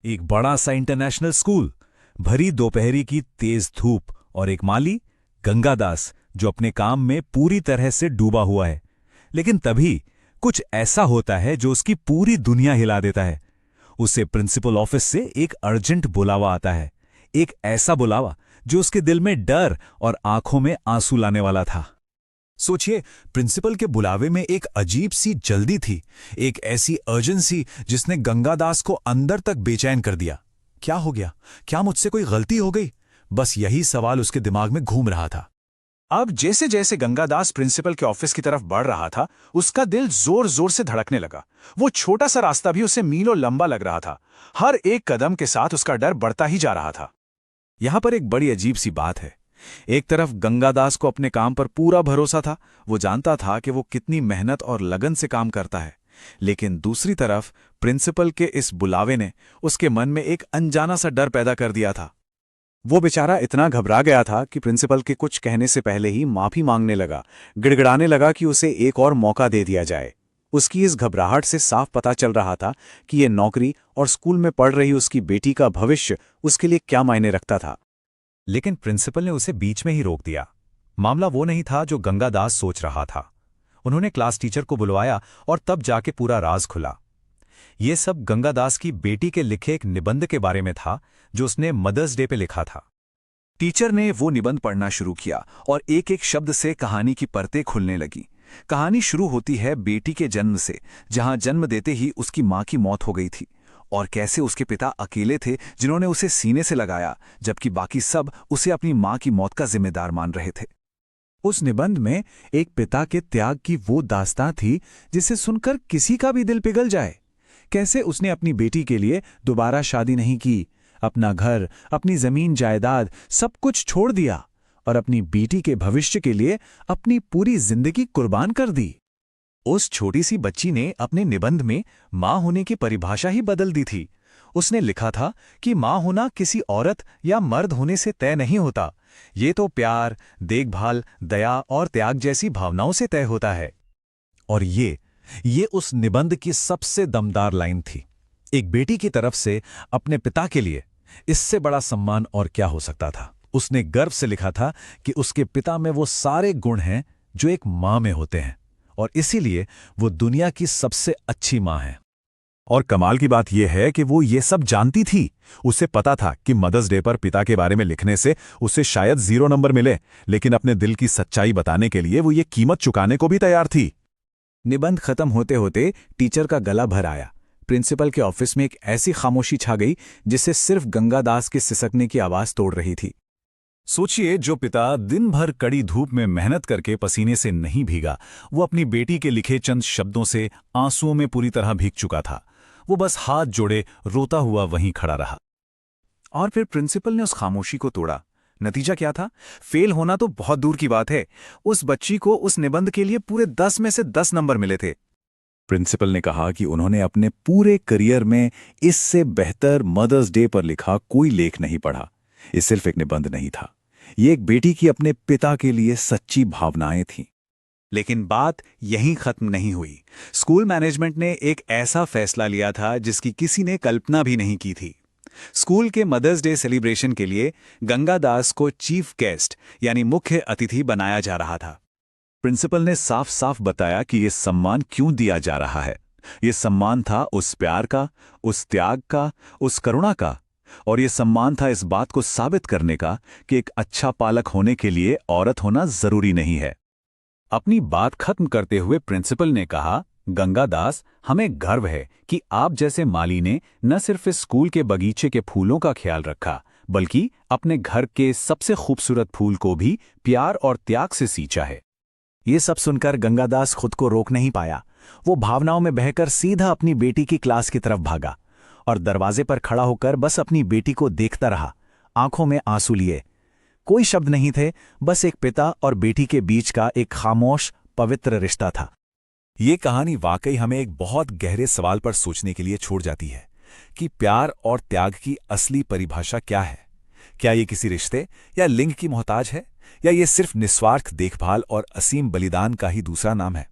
एक बड़ा सा इंटरनेशनल स्कूल, भरी दोपहरी की तेज धूप और एक माली गंगादास जो अपने काम में पूरी तरह से डूबा हुआ है। लेकिन तभी कुछ ऐसा होता है जो उसकी पूरी दुनिया हिला देता है। उसे प्रिंसिपल ऑफिस से एक अर्जेंट बुलावा आता है, एक ऐसा बुलावा जो उसके दिल में डर और आंखों में आंसू लाने वाला था। सोचिए, प्रिंसिपल के बुलावे में एक अजीब सी जल्दी थी, एक ऐसी अर्जेंसी जिसने गंगादास को अंदर तक बेचैन कर दिया। क्या हो गया? क्या मुझसे कोई गलती हो गई? बस यही सवाल उसके दिमाग में घूम रहा था। अब जैसे जैसे गंगादास प्रिंसिपल के ऑफिस की तरफ बढ़ रहा था, उसका दिल जोर जोर से धड़कने लगा। वो छोटा सा रास्ता भी उसे मीलों लंबा लग रहा था। हर एक कदम के साथ उसका डर बढ़ता ही जा रहा था। यहां पर एक बड़ी अजीब सी बात है। एक तरफ गंगादास को अपने काम पर पूरा भरोसा था, वो जानता था कि वो कितनी मेहनत और लगन से काम करता है। लेकिन दूसरी तरफ प्रिंसिपल के इस बुलावे ने उसके मन में एक अनजाना सा डर पैदा कर दिया था। वो बेचारा इतना घबरा गया था कि प्रिंसिपल के कुछ कहने से पहले ही माफी मांगने लगा, गिड़गिड़ाने लगा कि उसे एक और मौका दे दिया जाए। उसकी इस घबराहट से साफ पता चल रहा था कि ये नौकरी और स्कूल में पढ़ रही उसकी बेटी का भविष्य उसके लिए क्या मायने रखता था। लेकिन प्रिंसिपल ने उसे बीच में ही रोक दिया। मामला वो नहीं था जो गंगादास सोच रहा था। उन्होंने क्लास टीचर को बुलवाया और तब जाके पूरा राज खुला। ये सब गंगादास की बेटी के लिखे एक निबंध के बारे में था जो उसने मदर्स डे पे लिखा था। टीचर ने वो निबंध पढ़ना शुरू किया और एक एक शब्द से कहानी की परतें खुलने लगी। कहानी शुरू होती है बेटी के जन्म से, जहां जन्म देते ही उसकी मां की मौत हो गई थी, और कैसे उसके पिता अकेले थे जिन्होंने उसे सीने से लगाया, जबकि बाकी सब उसे अपनी मां की मौत का जिम्मेदार मान रहे थे। उस निबंध में एक पिता के त्याग की वो दास्तां थी जिसे सुनकर किसी का भी दिल पिघल जाए। कैसे उसने अपनी बेटी के लिए दोबारा शादी नहीं की, अपना घर, अपनी जमीन जायदाद सब कुछ छोड़ दिया और अपनी बेटी के भविष्य के लिए अपनी पूरी जिंदगी कुर्बान कर दी। उस छोटी सी बच्ची ने अपने निबंध में मां होने की परिभाषा ही बदल दी थी। उसने लिखा था कि मां होना किसी औरत या मर्द होने से तय नहीं होता, ये तो प्यार, देखभाल, दया और त्याग जैसी भावनाओं से तय होता है। और ये उस निबंध की सबसे दमदार लाइन थी। एक बेटी की तरफ से अपने पिता के लिए इससे बड़ा सम्मान और क्या हो सकता था। उसने गर्व से लिखा था कि उसके पिता में वो सारे गुण हैं जो एक मां में होते हैं, और इसीलिए वो दुनिया की सबसे अच्छी मां है। और कमाल की बात यह है कि वो ये सब जानती थी। उसे पता था कि मदर्स डे पर पिता के बारे में लिखने से उसे शायद 0 नंबर मिले, लेकिन अपने दिल की सच्चाई बताने के लिए वो ये कीमत चुकाने को भी तैयार थी। निबंध खत्म होते होते टीचर का गला भर आया। प्रिंसिपल के ऑफिस में एक ऐसी खामोशी छा गई जिससे सिर्फ गंगादास के सिसकने की आवाज तोड़ रही थी। सोचिए, जो पिता दिन भर कड़ी धूप में मेहनत करके पसीने से नहीं भीगा, वो अपनी बेटी के लिखे चंद शब्दों से आंसुओं में पूरी तरह भीग चुका था। वो बस हाथ जोड़े रोता हुआ वहीं खड़ा रहा। और फिर प्रिंसिपल ने उस खामोशी को तोड़ा। नतीजा क्या था? फेल होना तो बहुत दूर की बात है, उस बच्ची को उस निबंध के लिए पूरे 10 में से 10 नंबर मिले थे। प्रिंसिपल ने कहा कि उन्होंने अपने पूरे करियर में इससे बेहतर मदर्स डे पर लिखा कोई लेख नहीं पढ़ा। ये सिर्फ एक निबंध नहीं था, ये एक बेटी की अपने पिता के लिए सच्ची भावनाएं थीं। लेकिन बात यहीं खत्म नहीं हुई। स्कूल मैनेजमेंट ने एक ऐसा फैसला लिया था जिसकी किसी ने कल्पना भी नहीं की थी। स्कूल के मदर्स डे सेलिब्रेशन के लिए गंगादास को चीफ गेस्ट यानी मुख्य अतिथि बनाया जा रहा था। प्रिंसिपल ने साफ साफ बताया कि यह सम्मान क्यों दिया जा रहा है। यह सम्मान था उस प्यार का, उस त्याग का, उस करुणा का, और यह सम्मान था इस बात को साबित करने का कि एक अच्छा पालक होने के लिए औरत होना जरूरी नहीं है। अपनी बात खत्म करते हुए प्रिंसिपल ने कहा, गंगादास, हमें गर्व है कि आप जैसे माली ने न सिर्फ इस स्कूल के बगीचे के फूलों का ख्याल रखा, बल्कि अपने घर के सबसे खूबसूरत फूल को भी प्यार और त्याग से सींचा है। ये सब सुनकर गंगादास खुद को रोक नहीं पाया। वो भावनाओं में बहकर सीधा अपनी बेटी की क्लास की तरफ भागा और दरवाजे पर खड़ा होकर बस अपनी बेटी को देखता रहा, आंखों में आंसू लिए। कोई शब्द नहीं थे, बस एक पिता और बेटी के बीच का एक खामोश पवित्र रिश्ता था। ये कहानी वाकई हमें एक बहुत गहरे सवाल पर सोचने के लिए छोड़ जाती है कि प्यार और त्याग की असली परिभाषा क्या है। क्या ये किसी रिश्ते या लिंग की मोहताज है, या ये सिर्फ निस्वार्थ देखभाल और असीम बलिदान का ही दूसरा नाम है?